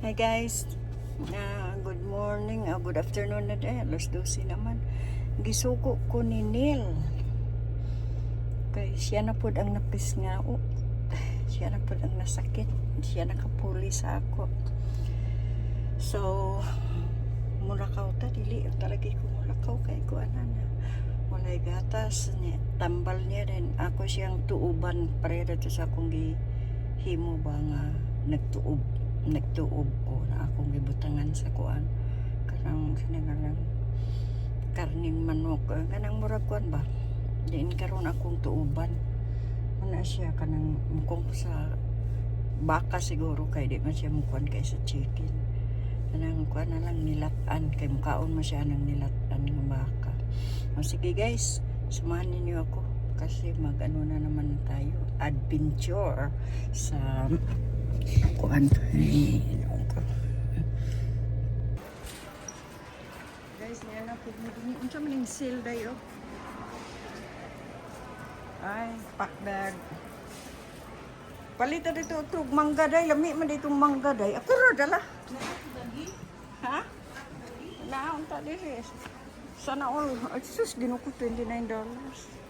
Hi guys, good morning, good afternoon na dahil alas 12 naman. Gisuko ko ni Neil. Kay siya na po ang napis nga. Siya na po ang nasakit. Siya nakapuli sa ako. So, mulakaw ta, dili. Talagi ko mulakaw kay ko na. Walay gatas niya. Tambal niya rin. Ako siyang tuuban para to sa akong himo ba nga nagtuob ko na akong gibutangan sa kuan kanang sinagang karning manok kanang murag kuan ba diin karon akong tuuban ana siya kanang mukong sa baka siguro kay di man siya mukuan kay sa chicken kanang kuan na lang nilatan kay mukaon mo siya ng nilatan ng baka. Sige guys, sumahan ninyo ako kasi mag-ano na naman tayo adventure sa kuan guys niya na po unsa man ning sale dayo ay pack bag palita dito tug mangga day lami man dito mangga day ako ra dala ha na unta diri sana all sus ginuko $29